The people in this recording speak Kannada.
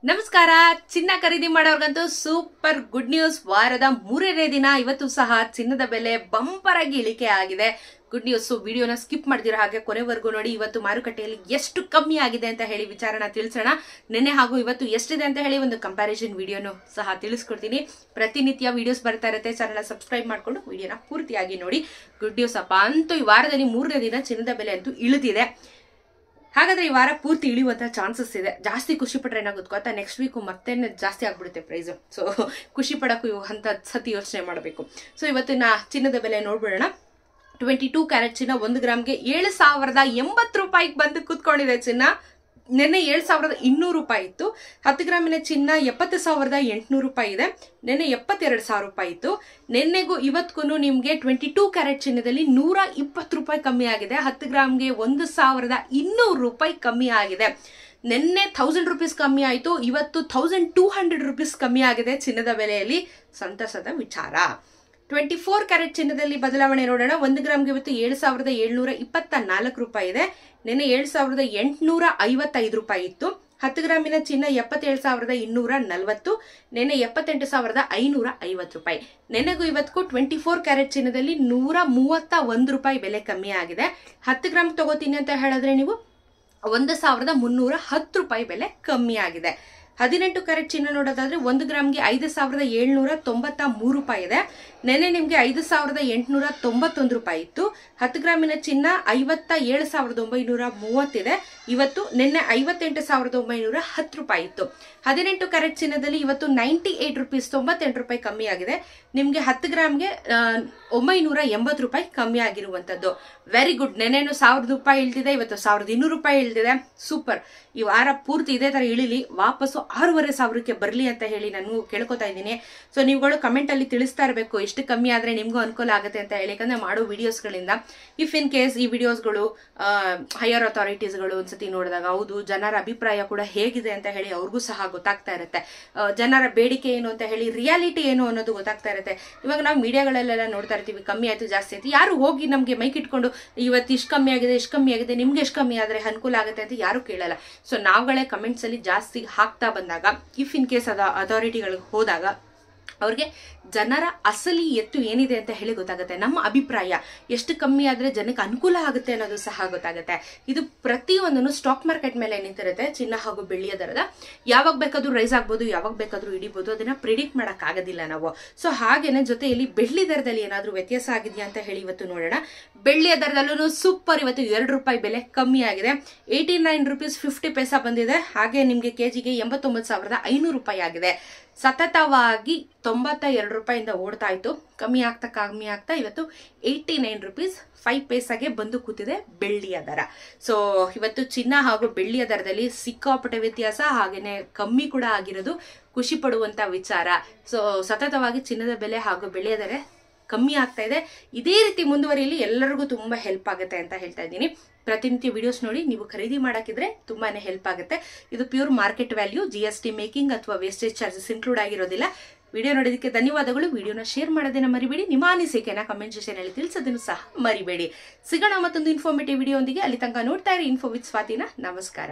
ನಮಸ್ಕಾರ. ಚಿನ್ನ ಖರೀದಿ ಮಾಡೋರ್ಗಂತೂ ಸೂಪರ್ ಗುಡ್ ನ್ಯೂಸ್. ವಾರದ 3ನೇ ದಿನ ಇವತ್ತು ಸಹ ಚಿನ್ನದ ಬೆಲೆ ಬಂಪರ್ ಆಗಿ ಇಳಿಕೆ ಆಗಿದೆ. Good news. ವಿಡಿಯೋನ ಸ್ಕಿಪ್ ಮಾಡ್ದಿರೋ ಹಾಗೆ ಕೊನೆವರೆಗೂ ನೋಡಿ. ಇವತ್ತು ಮಾರುಕಟ್ಟೆಯಲ್ಲಿ ಎಷ್ಟು ಕಮ್ಮಿ ಆಗಿದೆ ಅಂತ ಹೇಳಿ ವಿಚಾರನ ತಿಳಿಸೋಣ. ನಿನ್ನೆ ಹಾಗೂ ಇವತ್ತು ಎಷ್ಟಿದೆ ಅಂತ ಹೇಳಿ ಒಂದು ಕಂಪ್ಯಾರಿಸನ್ ವಿಡಿಯೋನು ಸಹ ತಿಳಿಸ್ಕೊಡ್ತೀನಿ. ಪ್ರತಿನಿತ್ಯ ವಿಡಿಯೋಸ್ ಬರ್ತಾ ಇರುತ್ತೆ. ಚಾನಲ್ ಸಬ್ಸ್ಕ್ರೈಬ್ ಮಾಡ್ಕೊಂಡು ವಿಡಿಯೋನ ಪೂರ್ತಿಯಾಗಿ ನೋಡಿ. ಗುಡ್ ನ್ಯೂಸ್ ಅಪ್ಪ. ಅಂತೂ ಈ ವಾರದಲ್ಲಿ 3ನೇ ದಿನ ಚಿನ್ನದ ಬೆಲೆ ಅಂತೂ ಇಳಿದಿದೆ. ಹಾಗಾದ್ರೆ ಈ ವಾರ ಪೂರ್ತಿ ಇಳಿಯುವಂತ ಚಾನ್ಸಸ್ ಇದೆ. ಜಾಸ್ತಿ ಖುಷಿ ಪಟ್ರೆ ಏನಾಗುತ್ತೆ ಗೊತ್ತಾ, ನೆಕ್ಸ್ಟ್ ವೀಕ್ ಮತ್ತೆ ಜಾಸ್ತಿ ಆಗ್ಬಿಡುತ್ತೆ ಪ್ರೈಸ್. ಸೊ ಖುಷಿ ಪಡಕ್ಕೂ ಅಂತ ಸತಿ ಯೋಚನೆ ಮಾಡಬೇಕು. ಸೊ ಇವತ್ತಿನ ಚಿನ್ನದ ಬೆಲೆ ನೋಡ್ಬಿಡೋಣ. 22 ಕ್ಯಾರೆಟ್ ಚಿನ್ನ 1 ಗ್ರಾಮ್ಗೆ 7,080 ರೂಪಾಯಿಗೆ ಬಂದು ಕೂತ್ಕೊಂಡಿದೆ. ಚಿನ್ನ ನಿನ್ನೆ 7,200 ರೂಪಾಯಿ ಇತ್ತು. 10 ಗ್ರಾಮಿನ ಚಿನ್ನ 70,800 ರೂಪಾಯಿ ಇದೆ. ನಿನ್ನೆ 72,000 ರೂಪಾಯಿ ಇತ್ತು. ನಿನ್ನೆಗೂ ಇವತ್ಗೂ ನಿಮ್ಗೆ 22 ಕ್ಯಾರೆಟ್ ಚಿನ್ನದಲ್ಲಿ 120 ರೂಪಾಯಿ ಕಮ್ಮಿ ಆಗಿದೆ. 10 ಗ್ರಾಮ್ಗೆ 1,200 ರೂಪಾಯಿ ಕಮ್ಮಿ ಆಗಿದೆ. ನಿನ್ನೆ 1000 ರೂಪೀಸ್ ಕಮ್ಮಿ ಆಯ್ತು. ಇವತ್ತು 1,200 ರೂಪೀಸ್ ಕಮ್ಮಿ ಆಗಿದೆ ಚಿನ್ನದ ಬೆಲೆಯಲ್ಲಿ. ಸಂತಸದ ವಿಚಾರ. 24 ಕ್ಯಾರೆಟ್ ಚಿನ್ನದಲ್ಲಿ ಬದಲಾವಣೆ ನೋಡೋಣ. 1 ಗ್ರಾಮ್ಗೆ ಇವತ್ತು 7,724 ರೂಪಾಯಿ ಇದೆ. ನಿನ್ನೆ 7,855 ರೂಪಾಯಿ ಇತ್ತು. 10 ಗ್ರಾಮಿನ ಚಿನ್ನ 77,240. ನಿನ್ನೆ 78,550 ರೂಪಾಯಿ. ನಿನ್ನೆಗೂ ಇವತ್ತಿಗೂ 24 ಕ್ಯಾರೆಟ್ ಚಿನ್ನದಲ್ಲಿ 131 ರೂಪಾಯಿ ಬೆಲೆ ಕಮ್ಮಿ ಆಗಿದೆ. 10 ಗ್ರಾಮ್ ತಗೋತೀನಿ ಅಂತ ಹೇಳಿದ್ರೆ ನೀವು 1,310 ರೂಪಾಯಿ ಬೆಲೆ ಕಮ್ಮಿ ಆಗಿದೆ. 18 ಕ್ಯಾರೆಟ್ ಚಿನ್ನ ನೋಡೋದಾದ್ರೆ 1 ಗ್ರಾಮ್ಗೆ 5,793 ರೂಪಾಯಿ ಇದೆ. ನೆನ್ನೆ ನಿಮ್ಗೆ 5,891 ರೂಪಾಯಿ ಇತ್ತು. 10 ಗ್ರಾಮಿನ ಚಿನ್ನ 57,930 ಇದೆ. ಇವತ್ತು ನಿನ್ನೆ 58,910 ರೂಪಾಯಿ ಇತ್ತು. 18 ಕ್ಯಾರೆಟ್ ಚಿನ್ನದಲ್ಲಿ ಇವತ್ತು 98 ರೂಪೀಸ್ 98 ರೂಪಾಯಿ ಕಮ್ಮಿ ಆಗಿದೆ. ನಿಮ್ಗೆ 10 ಗ್ರಾಮ್ಗೆ 980 ರೂಪಾಯಿ ಕಮ್ಮಿ ಆಗಿರುವಂತದ್ದು. Very good. ನೆನ್ನೆನು 1,000 ರೂಪಾಯಿ ಇಳ್ದಿದೆ. ಇವತ್ತು 1,200 ರೂಪಾಯಿ ಇಳ್ದಿದೆ. ಸೂಪರ್. ಈ ವಾರ ಪೂರ್ತಿ ಇದೇ ತರ ಇಳಿಲಿ. ವಾಪಸ್ಸು 6,500ಕ್ಕೆ ಬರ್ಲಿ ಅಂತ ಹೇಳಿ ನಾನು ಕೇಳ್ಕೊತಾ ಇದ್ದೀನಿ. ಸೊ ನೀವುಗಳು ಕಮೆಂಟ್ ಅಲ್ಲಿ ತಿಳಿಸ್ತಾ ಇರಬೇಕು ಎಷ್ಟು ಕಮ್ಮಿ ಆದ್ರೆ ನಿಮ್ಗೂ ಅನುಕೂಲ ಆಗುತ್ತೆ ಅಂತ ಹೇಳಿ. ಯಾಕಂದ್ರೆ ಮಾಡೋ ವಿಡಿಯೋಸ್ಗಳಿಂದ ಇಫ್ ಇನ್ ಕೇಸ್ ಈ ವಿಡಿಯೋಸ್ಗಳು ಹೈಯರ್ ಅಥಾರಿಟೀಸ್ಗಳು ಒಂದ್ಸತಿ ನೋಡಿದಾಗ ಹೌದು ಜನರ ಅಭಿಪ್ರಾಯ ಕೂಡ ಹೇಗಿದೆ ಅಂತ ಹೇಳಿ ಅವ್ರಿಗೂ ಸಹ ಗೊತ್ತಾಗ್ತಾ ಇರುತ್ತೆ. ಜನರ ಬೇಡಿಕೆ ಏನು ಅಂತ ಹೇಳಿ ರಿಯಾಲಿಟಿ ಏನು ಅನ್ನೋದು ಗೊತ್ತಾಗ್ತಾ ಇರುತ್ತೆ. ಇವಾಗ ನಾವು ಮೀಡಿಯಾಗಳಲ್ಲೆಲ್ಲ ನೋಡ್ತಾ ಇರ್ತೀವಿ ಕಮ್ಮಿ ಆಯ್ತು ಜಾಸ್ತಿ ಆಯ್ತು. ಯಾರು ಹೋಗಿ ನಮ್ಗೆ ಮೈಕ್ ಇಟ್ಕೊಂಡು ಇವತ್ತು ಇಷ್ಟು ಕಮ್ಮಿ ಆಗಿದೆ ಇಷ್ಟು ಕಮ್ಮಿ ಆಗಿದೆ ನಿಮ್ಗೆ ಎಷ್ಟು ಕಮ್ಮಿ ಆದ್ರೆ ಅನುಕೂಲ ಆಗುತ್ತೆ ಅಂತ ಯಾರು ಕೇಳಲ್ಲ. ಸೊ ನಾವುಗಳೇ ಕಮೆಂಟ್ಸ್ ಅಲ್ಲಿ ಜಾಸ್ತಿ ಹಾಕ್ತಾ ಬಂದಾಗ ಇಫ್ ಇನ್ ಕೇಸ್ ಅಥಾರಿಟಿಗಳಿಗೆ ಹೋದಾಗ ಅವ್ರಿಗೆ ಜನರ ಅಸಲಿ ಎತ್ತು ಏನಿದೆ ಅಂತ ಹೇಳಿ ಗೊತ್ತಾಗುತ್ತೆ. ನಮ್ಮ ಅಭಿಪ್ರಾಯ ಎಷ್ಟು ಕಮ್ಮಿ ಆದ್ರೆ ಜನಕ್ಕೆ ಅನುಕೂಲ ಆಗುತ್ತೆ ಅನ್ನೋದು ಸಹ ಗೊತ್ತಾಗುತ್ತೆ. ಇದು ಪ್ರತಿಯೊಂದನ್ನು ಸ್ಟಾಕ್ ಮಾರ್ಕೆಟ್ ಮೇಲೆ ನಿಂತಿರುತ್ತೆ. ಚಿನ್ನ ಹಾಗೂ ಬೆಳ್ಳಿಯ ದರದ ಯಾವಾಗ ಬೇಕಾದ್ರೂ ರೈಸ್ ಆಗ್ಬೋದು, ಯಾವಾಗ ಬೇಕಾದ್ರೂ ಇಡಿಬಹುದು. ಅದನ್ನ ಪ್ರಿಡಿಕ್ಟ್ ಮಾಡಕ್ ಆಗೋದಿಲ್ಲ ನಾವು. ಸೊ ಹಾಗೇನೆ ಜೊತೆಯಲ್ಲಿ ಬೆಳ್ಳಿ ದರದಲ್ಲಿ ಏನಾದ್ರೂ ವ್ಯತ್ಯಾಸ ಆಗಿದೆಯಾ ಅಂತ ಹೇಳಿ ಇವತ್ತು ನೋಡೋಣ. ಬೆಳ್ಳಿಯ ದರದಲ್ಲೂ ಸೂಪರ್. ಇವತ್ತು 2 ರೂಪಾಯಿ ಬೆಲೆ ಕಮ್ಮಿ ಆಗಿದೆ. 89 ರೂಪೀಸ್ 50 ಪೈಸಾ ಬಂದಿದೆ. ಹಾಗೆ ನಿಮ್ಗೆ ಕೆಜಿಗೆ 89,500 ರೂಪಾಯಿ ಆಗಿದೆ. ಸತತವಾಗಿ 92 ರೂಪಾಯಿಂದ ಓಡ್ತಾ ಇತ್ತು. ಕಮ್ಮಿ ಆಗ್ತಾ ಇವತ್ತು 89 ರೂಪೀಸ್ 5 ಪೈಸಾಗೆ ಬಂದು ಕೂತಿದೆ ಬೆಳ್ಳಿಯ ದರ. ಸೊ ಇವತ್ತು ಚಿನ್ನ ಹಾಗೂ ಬೆಳ್ಳಿಯ ದರದಲ್ಲಿ ಸಿಕ್ಕಾಪಟ್ಟೆ ವ್ಯತ್ಯಾಸ, ಹಾಗೇನೆ ಕಮ್ಮಿ ಕೂಡ ಆಗಿರೋದು ಖುಷಿ ಪಡುವಂತ ವಿಚಾರ. ಸೊ ಸತತವಾಗಿ ಚಿನ್ನದ ಬೆಲೆ ಹಾಗೂ ಬೆಳ್ಳಿಯ ದರ ಕಮ್ಮಿ ಆಗ್ತಾ ಇದೆ. ಇದೇ ರೀತಿ ಮುಂದುವರಿಯಲಿ ಎಲ್ಲರಿಗೂ ತುಂಬಾ ಹೆಲ್ಪ್ ಆಗುತ್ತೆ ಅಂತ ಹೇಳ್ತಾ ಇದ್ದೀನಿ. ಪ್ರತಿನಿತ್ಯ ವಿಡಿಯೋಸ್ ನೋಡಿ ನೀವು ಖರೀದಿ ಮಾಡಕ್ಕಿದ್ರೆ ತುಂಬಾನೇ ಹೆಲ್ಪ್ ಆಗುತ್ತೆ. ಇದು pure market value. GST making ಅಥವಾ ವೇಸ್ಟೇಜ್ ಚಾರ್ಜಸ್ ಇನ್ಕ್ಲೂಡ್ ಆಗಿರೋದಿಲ್ಲ. ವಿಡಿಯೋ ನೋಡೋದಕ್ಕೆ ಧನ್ಯವಾದಗಳು. ವಿಡಿಯೋನ ಶೇರ್ ಮಾಡೋದನ್ನ ಮರಿಬೇಡಿ. ನಿಮ್ಮ ಅನಿಸಿಕೆನ ಕಮೆಂಟ್ ಸೆಕ್ಷನ್ ಅಲ್ಲಿ ತಿಳಿಸೋದನ್ನು ಸಹ ಮರಿಬೇಡಿ. ಸಿಗೋಣ ಮತ್ತೊಂದು ಇನ್ಫಾರ್ಮೇಟಿವ್ ವಿಡಿಯೋ ಒಂದಿಗೆ. ಅಲ್ಲಿ ತನಕ ನೋಡ್ತಾ ಇರಿ ಇನ್ಫೋ ವಿತ್ ಸ್ವಾತಿನ. ನಮಸ್ಕಾರ.